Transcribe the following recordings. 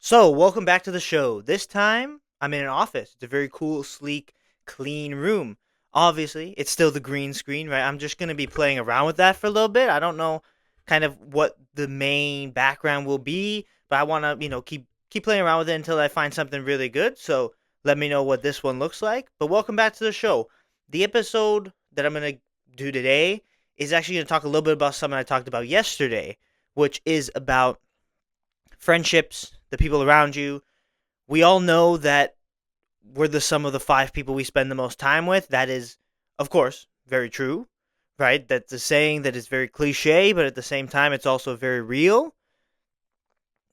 So, welcome back to the show. This time, I'm in an office. It's a very cool, sleek, clean room. Obviously, it's still the green screen, right? I'm just going to be playing around with that for a little bit. I don't know kind of what the main background will be, but I want to, keep playing around with it until I find something really good. So, let me know what this one looks like. But welcome back to the show. The episode that I'm going to do today is actually going to talk a little bit about something I talked about yesterday, which is about friendships, the people around you. We all know that we're the sum of the five people we spend the most time with. That is, of course, very true, right? That's a saying that is very cliche, but at the same time, it's also very real.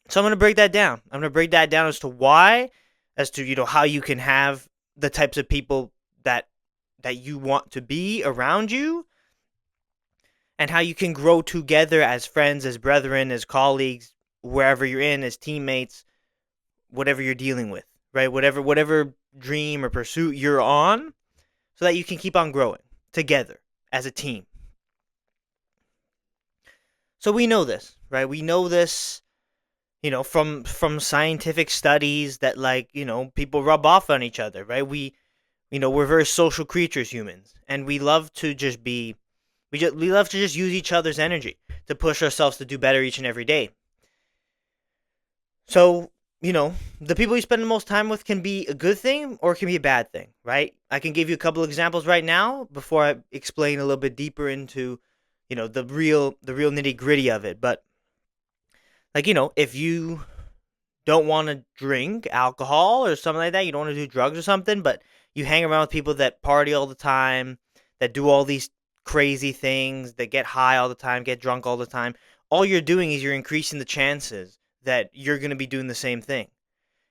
So I'm going to break that down. I'm going to break that down as to why, as to how you can have the types of people that you want to be around you, and how you can grow together as friends, as brethren, as colleagues, wherever you're in, as teammates, whatever you're dealing with, right? Whatever dream or pursuit you're on, so that you can keep on growing together as a team. So we know this, right? We know this, from scientific studies that people rub off on each other, right? We're very social creatures, humans, and we love to just be we love to just use each other's energy to push ourselves to do better each and every day. So, the people you spend the most time with can be a good thing or it can be a bad thing, right? I can give you a couple of examples right now before I explain a little bit deeper into, the real nitty-gritty of it. But if you don't want to drink alcohol or something like that, you don't want to do drugs or something, but you hang around with people that party all the time, that do all these crazy things, that get high all the time, get drunk all the time, all you're doing is you're increasing the chances that you're going to be doing the same thing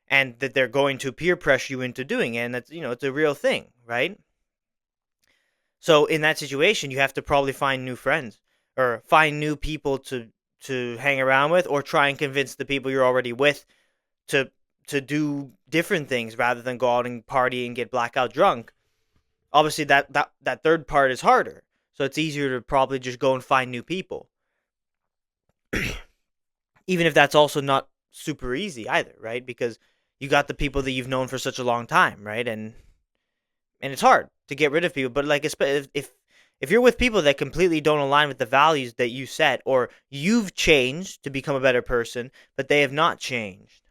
and that they're going to peer pressure you into doing it. And that's, it's a real thing, right? So in that situation, you have to probably find new friends or find new people to hang around with, or try and convince the people you're already with to to do different things rather than go out and party and get blackout drunk. Obviously, that third part is harder, so it's easier to probably just go and find new people, even if that's also not super easy either, right? Because you got the people that you've known for such a long time, right? And it's hard to get rid of people. But like, if you're with people that completely don't align with the values that you set, or you've changed to become a better person, but they have not changed,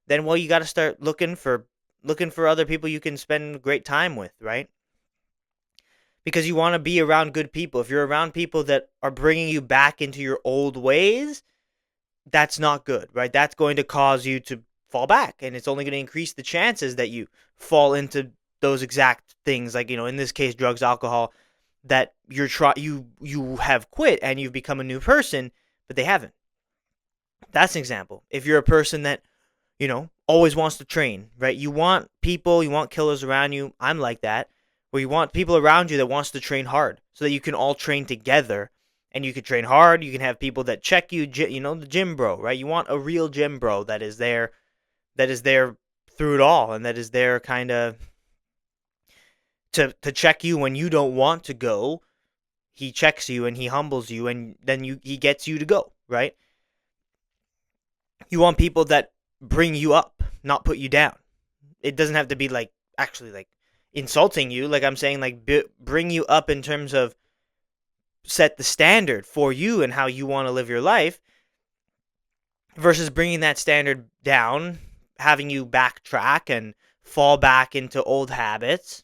then well, you got to start looking for other people you can spend great time with, right? Because you want to be around good people. If you're around people that are bringing you back into your old ways, that's not good, right? That's going to cause you to fall back, and it's only going to increase the chances that you fall into those exact things, like in this case, drugs, alcohol, that you have quit and you've become a new person, but they haven't. That's an example. If you're a person that always wants to train, right? You want people, you want killers around you. I'm like that, where you want people around you that wants to train hard so that you can all train together, and you can train hard. You can have people that check you, the gym bro, right? You want a real gym bro that is there through it all, and that is there kind of to check you when you don't want to go. He checks you and he humbles you, and then he gets you to go, right? You want people that bring you up, not put you down. It doesn't have to be like actually like insulting you. Like I'm saying, like bring you up in terms of set the standard for you and how you want to live your life, versus bringing that standard down, having you backtrack and fall back into old habits.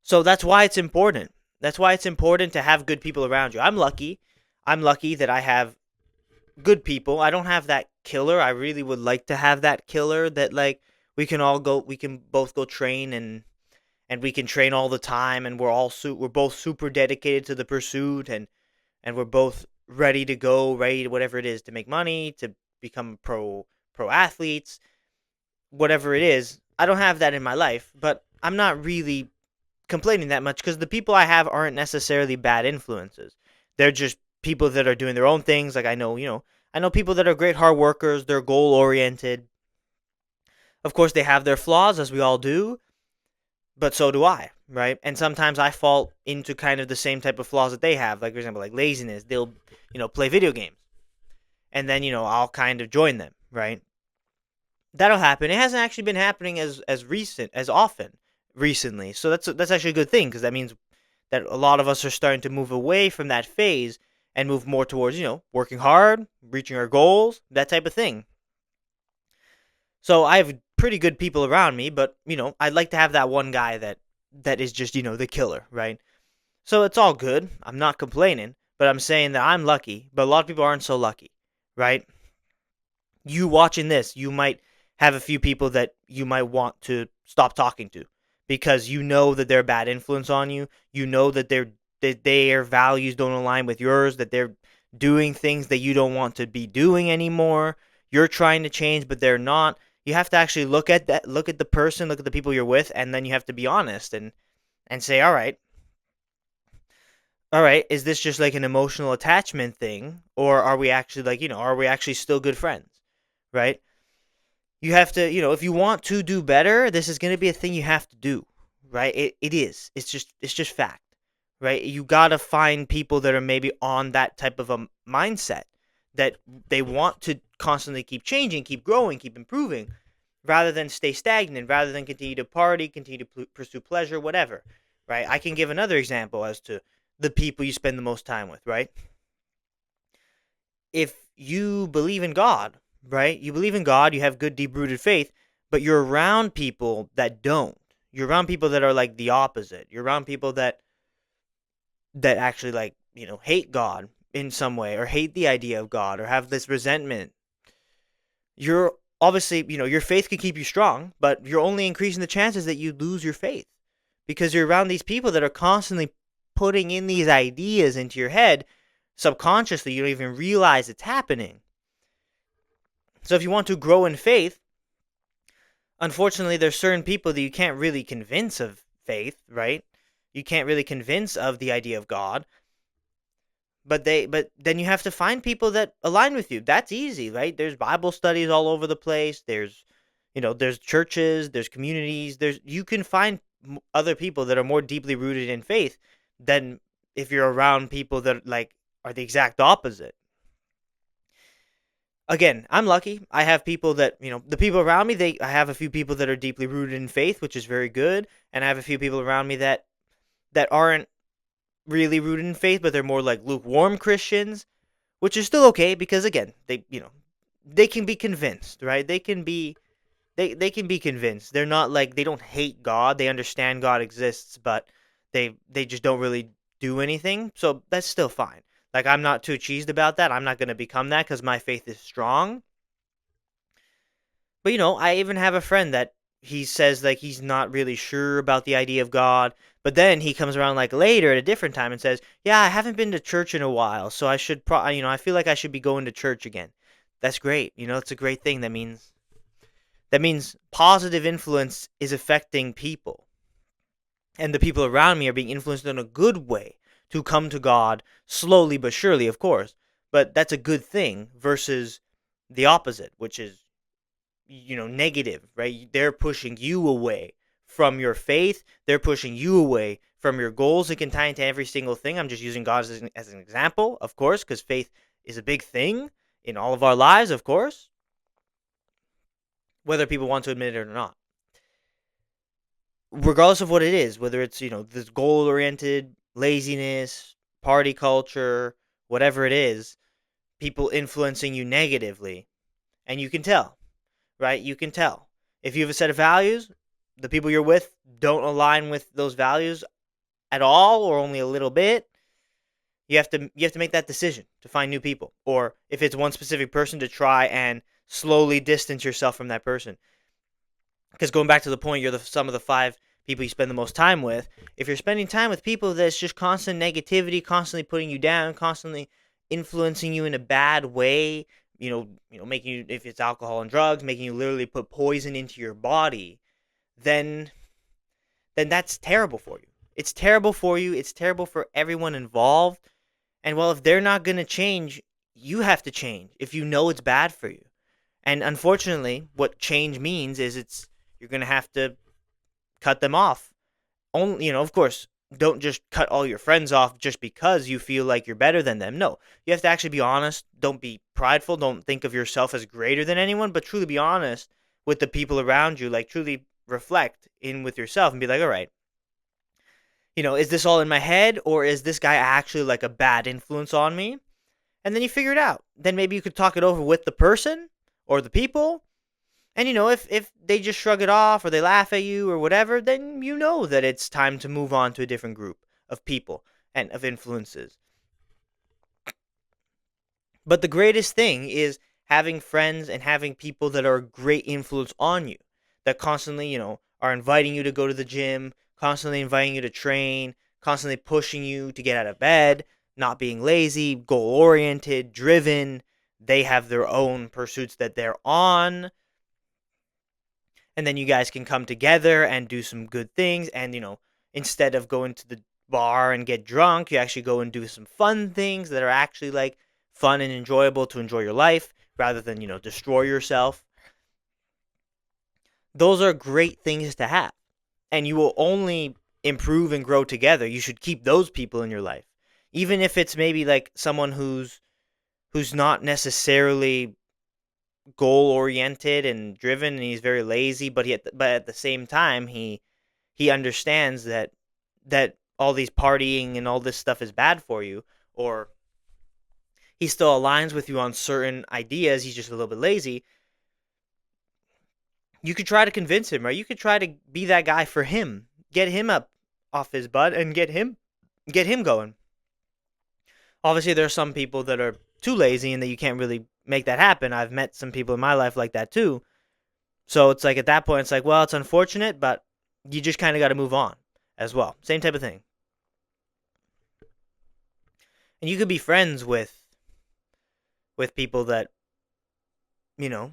So that's why it's important. That's why it's important to have good people around you. I'm lucky. I'm lucky that I have good people. I don't have that killer. I really would like to have that killer that like we can both go train, and we can train all the time, and we're both super dedicated to the pursuit, and we're both ready to go, ready to whatever it is, to make money, to become pro athletes, whatever it is. I don't have that in my life, but I'm not really complaining that much because the people I have aren't necessarily bad influences. They're just people that are doing their own things. Like I know people that are great hard workers, they're goal oriented. Of course they have their flaws, as we all do, but so do I, right? And sometimes I fall into kind of the same type of flaws that they have. Like for example, like laziness. They'll, play video games. and then I'll kind of join them, right? That'll happen. It hasn't actually been happening as often recently, so that's actually a good thing, because that means that a lot of us are starting to move away from that phase and move more towards working hard, reaching our goals, that type of thing. So I have pretty good people around me, but I'd like to have that one guy that is just the killer, right? So it's all good. I'm not complaining, but I'm saying that I'm lucky, but a lot of people aren't so lucky, right? You watching this, you might have a few people that you might want to stop talking to, because you know that they're a bad influence on you. You know that their values don't align with yours, that they're doing things that you don't want to be doing anymore. You're trying to change, but they're not. You have to actually look at the person, look at the people you're with, and then you have to be honest and say, all right, is this just like an emotional attachment thing, or are we actually are we actually still good friends, right? You have to, if you want to do better, this is going to be a thing you have to do, right? It is. It's just fact, right? You got to find people that are maybe on that type of a mindset, that they want to constantly keep changing, keep growing, keep improving, rather than stay stagnant, rather than continue to party, continue to pursue pleasure, whatever, right? I can give another example as to the people you spend the most time with, right? If you believe in God, right? You believe in God, you have good deep rooted faith, but you're around people that don't. You're around people that are like the opposite. You're around people that actually hate God in some way, or hate the idea of God, or have this resentment. You're obviously, your faith can keep you strong, but you're only increasing the chances that you lose your faith, because you're around these people that are constantly putting in these ideas into your head subconsciously. You don't even realize it's happening. So if you want to grow in faith, unfortunately, there's certain people that you can't really convince of faith, right? You can't really convince of the idea of God. But then you have to find people that align with you. That's easy, right? There's Bible studies all over the place. There's churches, there's communities. You can find other people that are more deeply rooted in faith than if you're around people that are the exact opposite. Again, I'm lucky. I have people that, the people around me, I have a few people that are deeply rooted in faith, which is very good, and I have a few people around me that aren't really rooted in faith, but they're more like lukewarm Christians, which is still okay, because again, they can be convinced, right? They can be convinced. They're not like, they don't hate God. They understand God exists, but they just don't really do anything. So that's still fine. Like, I'm not too cheesed about that. I'm not going to become that because my faith is strong. But I even have a friend that he says like he's not really sure about the idea of God, but then he comes around like later at a different time and says, "Yeah, I haven't been to church in a while, so I should I feel like I should be going to church again." That's great. It's a great thing. That means positive influence is affecting people, and the people around me are being influenced in a good way to come to God, slowly but surely, of course. But that's a good thing versus the opposite, which is negative, right? They're pushing you away from your faith. They're pushing you away from your goals. It can tie into every single thing. I'm just using God as an example, of course, because faith is a big thing in all of our lives, of course, whether people want to admit it or not. Regardless of what it is, whether it's, this goal oriented, laziness, party culture, whatever it is, people influencing you negatively. And you can tell, right? You can tell. If you have a set of values, the people you're with don't align with those values at all, or only a little bit, you have to make that decision to find new people. Or if it's one specific person, to try and slowly distance yourself from that person. Because going back to the point, you're the sum of the 5 people you spend the most time with. If you're spending time with people that's just constant negativity, constantly putting you down, constantly influencing you in a bad way, making you, if it's alcohol and drugs, making you literally put poison into your body, then that's terrible for you. It's terrible for you. It's terrible for everyone involved. And well, if they're not going to change, you have to change if you know it's bad for you. And unfortunately, what change means is you're going to have to cut them off. Only, of course, don't just cut all your friends off just because you feel like you're better than them. No, you have to actually be honest. Don't be prideful. Don't think of yourself as greater than anyone, but truly be honest with the people around you. Like, truly reflect in with yourself and be like, all right, is this all in my head, or is this guy actually like a bad influence on me? And then you figure it out. Then maybe you could talk it over with the person or the people. And if they just shrug it off or they laugh at you or whatever, then you know that it's time to move on to a different group of people and of influences. But the greatest thing is having friends and having people that are a great influence on you, that constantly, are inviting you to go to the gym, constantly inviting you to train, constantly pushing you to get out of bed, not being lazy, goal oriented, driven. They have their own pursuits that they're on. And then you guys can come together and do some good things. And, instead of going to the bar and get drunk, you actually go and do some fun things that are actually like fun and enjoyable to enjoy your life rather than, destroy yourself. Those are great things to have. And you will only improve and grow together. You should keep those people in your life. Even if it's maybe like someone who's not necessarily goal oriented and driven and he's very lazy, but but at the same time he understands that all these partying and all this stuff is bad for you, or he still aligns with you on certain ideas, he's just a little bit lazy. You could try to convince him, right? You could try to be that guy for him, get him up off his butt and get him going. Obviously there are some people that are too lazy and that you can't really make that happen. I've met some people in my life like that too. So it's like at that point, it's like, well, it's unfortunate, but you just kind of got to move on as well. Same type of thing. And you could be friends with people that, you know,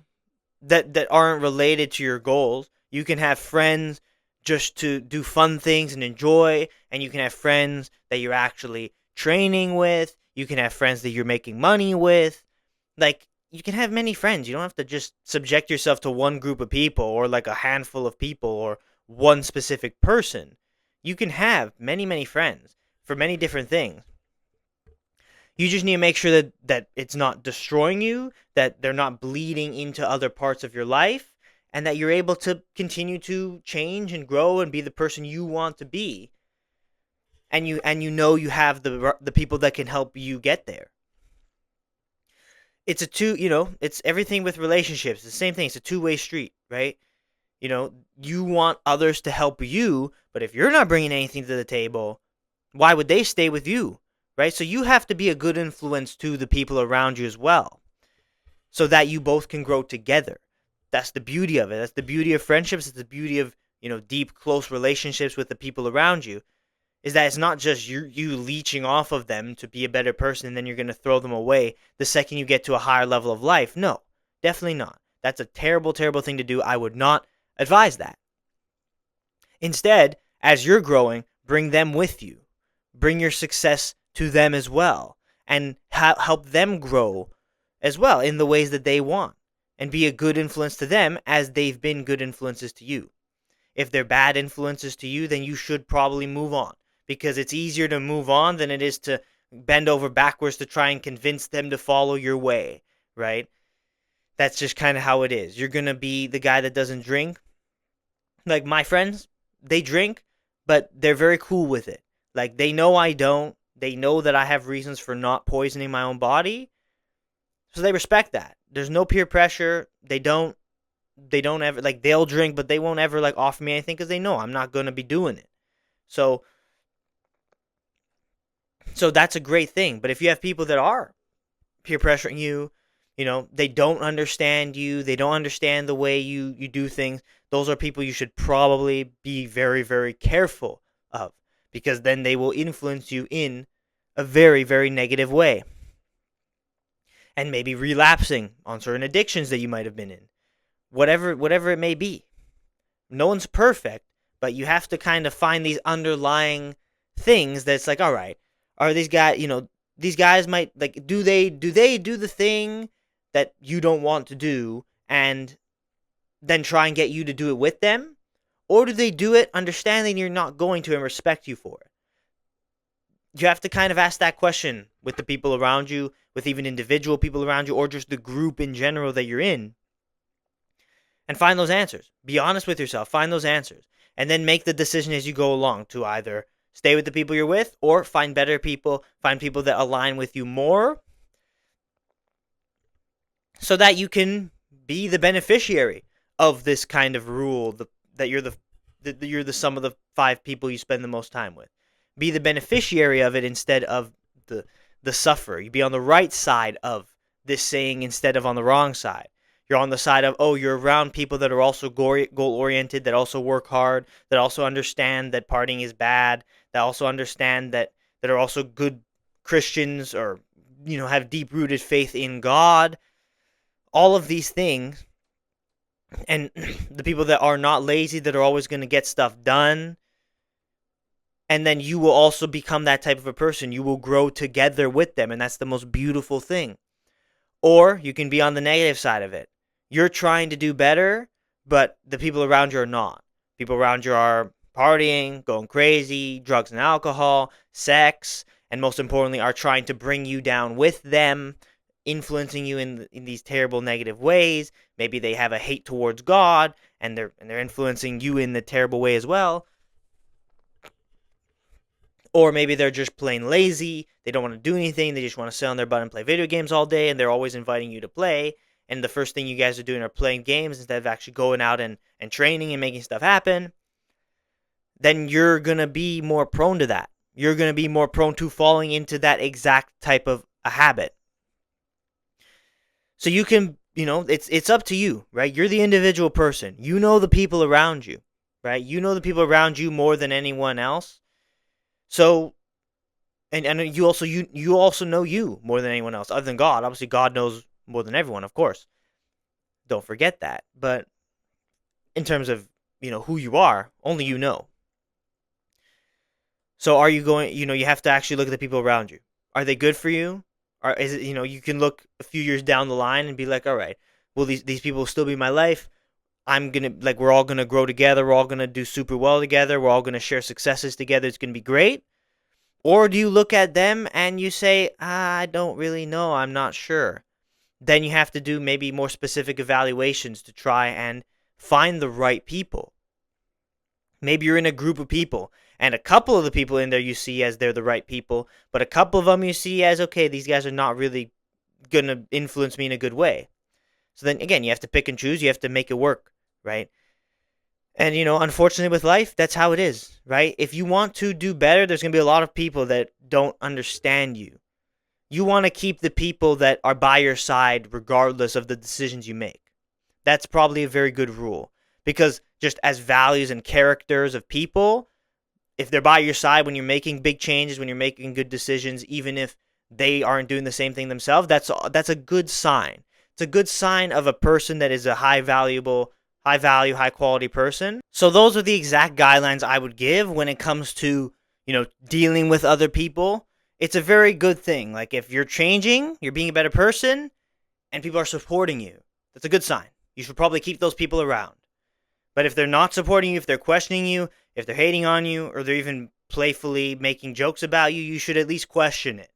that aren't related to your goals. You can have friends just to do fun things and enjoy, and you can have friends that you're actually training with. You can have friends that you're making money with. Like, you can have many friends. You don't have to just subject yourself to one group of people or like a handful of people or one specific person. You can have many, many friends for many different things. You just need to make sure that it's not destroying you, that they're not bleeding into other parts of your life, and that you're able to continue to change and grow and be the person you want to be. And you have the people that can help you get there. It's it's everything with relationships. It's the same thing. It's a two-way street, right? You want others to help you, but if you're not bringing anything to the table, why would they stay with you, right? So you have to be a good influence to the people around you as well, so that you both can grow together. That's the beauty of it. That's the beauty of friendships. It's the beauty of, deep, close relationships with the people around you, is that it's not just you leeching off of them to be a better person and then you're going to throw them away the second you get to a higher level of life. No, definitely not. That's a terrible, terrible thing to do. I would not advise that. Instead, as you're growing, bring them with you. Bring your success to them as well, and help them grow as well in the ways that they want, and be a good influence to them as they've been good influences to you. If they're bad influences to you, then you should probably move on, because it's easier to move on than it is to bend over backwards to try and convince them to follow your way, right? That's just kind of how it is. You're going to be the guy that doesn't drink. Like my friends, they drink, but they're very cool with it. Like, they know I don't. They know that I have reasons for not poisoning my own body. So they respect that. There's no peer pressure. They don't ever, like, they'll drink, but they won't ever, like, offer me anything because they know I'm not going to be doing it. So that's a great thing. But if you have people that are peer pressuring you, they don't understand you, they don't understand the way you do things, those are people you should probably be very, very careful of, because then they will influence you in a very, very negative way. And maybe relapsing on certain addictions that you might have been in. Whatever it may be. No one's perfect, but you have to kind of find these underlying things that's like, all right, are these guys might, like, do they do the thing that you don't want to do and then try and get you to do it with them? Or do they do it understanding you're not going to and respect you for it? you have to kind of ask that question with the people around you, with even individual people around you, or just the group in general that you're in, and find those answers. Be honest with yourself, find those answers, and then make the decision as you go along to either stay with the people you're with or find better people, find people that align with you more, so that you can be the beneficiary of this kind of rule, that you're the sum of the five people you spend the most time with. Be the beneficiary of it instead of the the sufferer. You be on the right side of this saying instead of on the wrong side. You're on the side of, oh, you're around people that are also goal oriented, that also work hard, that also understand that partying is bad, that also understand that are also good Christians, or have deep rooted faith in God. All of these things, and the people that are not lazy, that are always going to get stuff done. And then you will also become that type of a person. You will grow together with them, and that's the most beautiful thing. Or you can be on the negative side of it. You're trying to do better, but the people around you are not. People around you are partying, going crazy, drugs and alcohol, sex, and most importantly, are trying to bring you down with them, influencing you in these terrible negative ways. Maybe they have a hate towards God, and they're influencing you in the terrible way as well. Or maybe they're just plain lazy. They don't want to do anything. They just want to sit on their butt and play video games all day, and they're always inviting you to play. And the first thing you guys are doing are playing games instead of actually going out and training and making stuff happen. Then you're going to be more prone to that. You're going to be more prone to falling into that exact type of a habit. So you can, it's up to you, right? You're the individual person. You know the people around you, right? You know the people around you more than anyone else. So, and you also know you more than anyone else, other than God. Obviously, God knows more than everyone, of course. Don't forget that. But in terms of, who you are, only you know. So are you going, you have to actually look at the people around you. Are they good for you? Or is it, you can look a few years down the line and be like, all right, will these people still be in my life? We're all going to grow together. We're all going to do super well together. We're all going to share successes together. It's going to be great. Or do you look at them and you say, I don't really know, I'm not sure. Then you have to do maybe more specific evaluations to try and find the right people. Maybe you're in a group of people, and a couple of the people in there you see as they're the right people, but a couple of them you see as, okay, these guys are not really going to influence me in a good way. So then, again, you have to pick and choose. You have to make it work, right? And, unfortunately with life, that's how it is, right? If you want to do better, there's going to be a lot of people that don't understand you. You want to keep the people that are by your side regardless of the decisions you make. That's probably a very good rule. Because just as values and characters of people, if they're by your side when you're making big changes, when you're making good decisions, even if they aren't doing the same thing themselves, that's a good sign. It's a good sign of a person that is a high value, high quality person. So those are the exact guidelines I would give when it comes to, dealing with other people. It's a very good thing. Like, if you're changing, you're being a better person, and people are supporting you, that's a good sign. You should probably keep those people around. But if they're not supporting you, if they're questioning you, if they're hating on you, or they're even playfully making jokes about you, you should at least question it.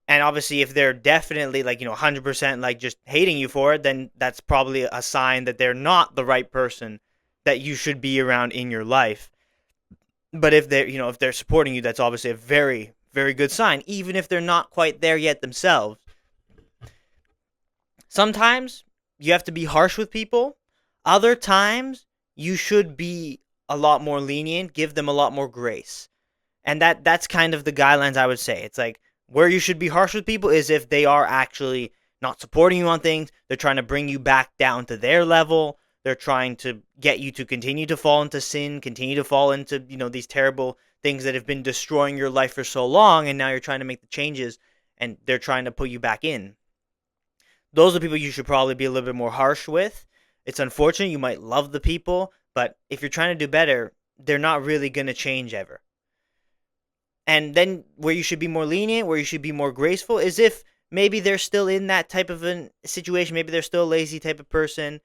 And obviously, if they're definitely 100% just hating you for it, then that's probably a sign that they're not the right person that you should be around in your life. But if they're supporting you, that's obviously a very, very good sign, even if they're not quite there yet themselves. Sometimes you have to be harsh with people. Other times you should be a lot more lenient, give them a lot more grace. And that's kind of the guidelines I would say. It's like, where you should be harsh with people is if they are actually not supporting you on things. They're trying to bring you back down to their level. They're trying to get you to continue to fall into sin, continue to fall into, these terrible things that have been destroying your life for so long, and now you're trying to make the changes, and they're trying to put you back in. Those are people you should probably be a little bit more harsh with. It's unfortunate. You might love the people, but if you're trying to do better, they're not really going to change ever. And then where you should be more lenient, where you should be more graceful, is if maybe they're still in that type of a situation. Maybe they're still a lazy type of person,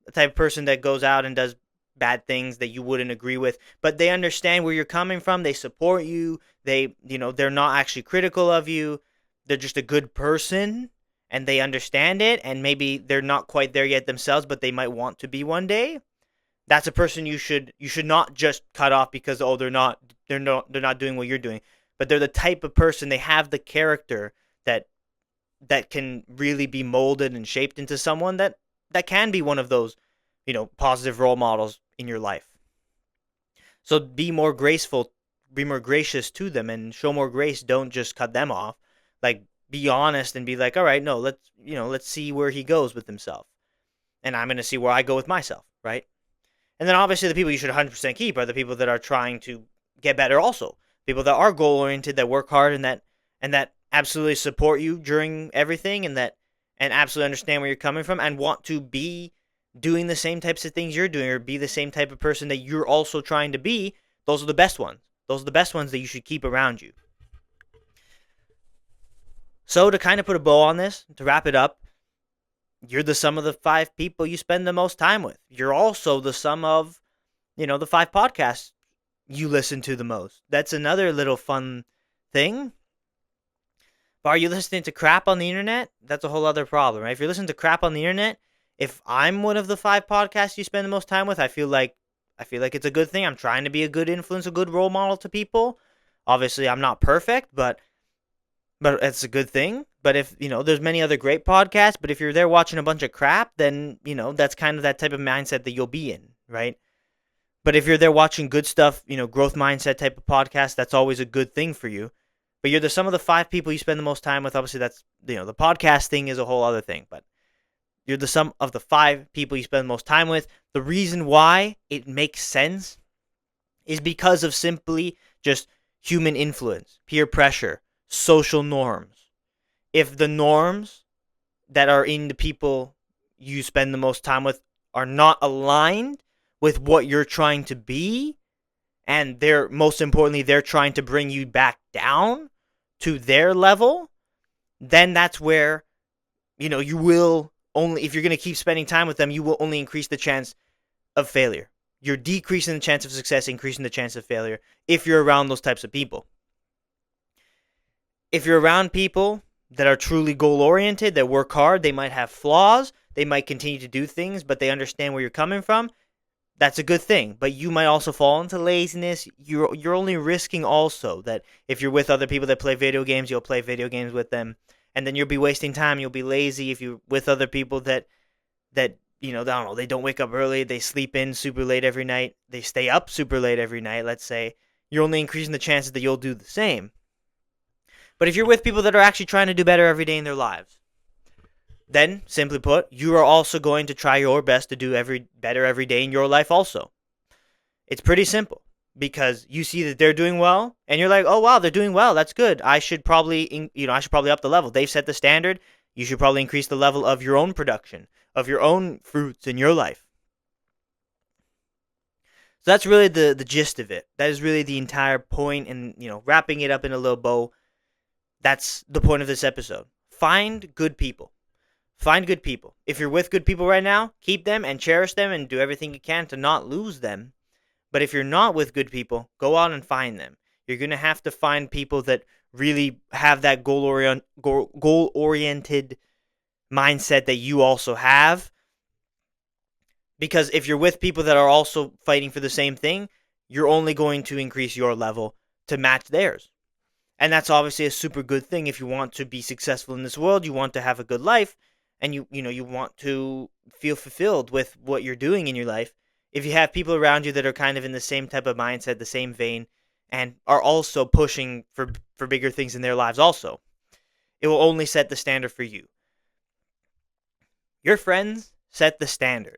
a type of person that goes out and does bad things that you wouldn't agree with, but they understand where you're coming from. They support you. They're not actually critical of you. They're just a good person and they understand it, and maybe they're not quite there yet themselves, but they might want to be one day. That's a person you should not just cut off because they're not doing what you're doing, but they're the type of person, they have the character that can really be molded and shaped into someone that can be one of those, positive role models in your life. So be more graceful, be more gracious to them and show more grace. Don't just cut them off. Like, be honest and be like, all right, no, let's see where he goes with himself. And I'm going to see where I go with myself, right? And then obviously the people you should 100% keep are the people that are trying to get better also. People that are goal oriented, that work hard, and that absolutely support you during everything, and absolutely understand where you're coming from and want to be doing the same types of things you're doing, or be the same type of person that you're also trying to be. Those are the best ones. Those are the best ones that you should keep around you. So to kind of put a bow on this, to wrap it up, you're the sum of the 5 people you spend the most time with. You're also the sum of, the 5 podcasts you listen to the most. That's another little fun thing. But are you listening to crap on the internet? That's a whole other problem, right? If you're listening to crap on the internet, if I'm one of the 5 podcasts you spend the most time with, I feel like it's a good thing. I'm trying to be a good influence, a good role model to people. Obviously, I'm not perfect, but it's a good thing. But if, there's many other great podcasts, but if you're there watching a bunch of crap, then, that's kind of that type of mindset that you'll be in, right? But if you're there watching good stuff, growth mindset type of podcast, that's always a good thing for you. But you're the sum of the 5 people you spend the most time with. Obviously, that's, the podcast thing is a whole other thing, but you're the sum of the 5 people you spend the most time with. The reason why it makes sense is because of simply just human influence, peer pressure, social norms. If the norms that are in the people you spend the most time with are not aligned with what you're trying to be, and most importantly, they're trying to bring you back down to their level, then that's where, you will only, if you're going to keep spending time with them, you will only increase the chance of failure. You're decreasing the chance of success, increasing the chance of failure if you're around those types of people. If you're around people that are truly goal-oriented, that work hard, they might have flaws, they might continue to do things, but they understand where you're coming from, that's a good thing. But you might also fall into laziness. You're only risking also that if you're with other people that play video games, you'll play video games with them, and then you'll be wasting time. You'll be lazy if you're with other people that I don't know, they don't wake up early, they sleep in super late every night, they stay up super late every night, let's say. You're only increasing the chances that you'll do the same. But if you're with people that are actually trying to do better every day in their lives, then, simply put, you are also going to try your best to do better every day in your life also. It's pretty simple, because you see that they're doing well, and you're like, oh wow, they're doing well, that's good. I should probably up the level. They've set the standard. You should probably increase the level of your own production, of your own fruits in your life. So that's really the gist of it. That is really the entire point, and wrapping it up in a little bow. That's the point of this episode. Find good people. Find good people. If you're with good people right now, keep them and cherish them and do everything you can to not lose them. But if you're not with good people, go out and find them. You're going to have to find people that really have that goal-oriented mindset that you also have. Because if you're with people that are also fighting for the same thing, you're only going to increase your level to match theirs. And that's obviously a super good thing if you want to be successful in this world, you want to have a good life, and you want to feel fulfilled with what you're doing in your life. If you have people around you that are kind of in the same type of mindset, the same vein, and are also pushing for bigger things in their lives also, it will only set the standard for you. Your friends set the standard.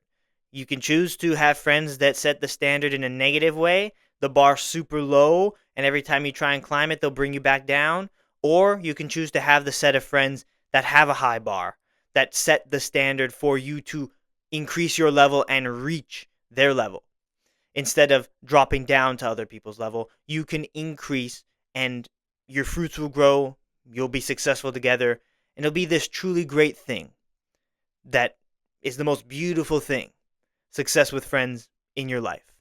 You can choose to have friends that set the standard in a negative way, the bar super low, and every time you try and climb it, they'll bring you back down. Or you can choose to have the set of friends that have a high bar, that set the standard for you to increase your level and reach their level. Instead of dropping down to other people's level, you can increase and your fruits will grow, you'll be successful together, and it'll be this truly great thing that is the most beautiful thing. Success with friends in your life?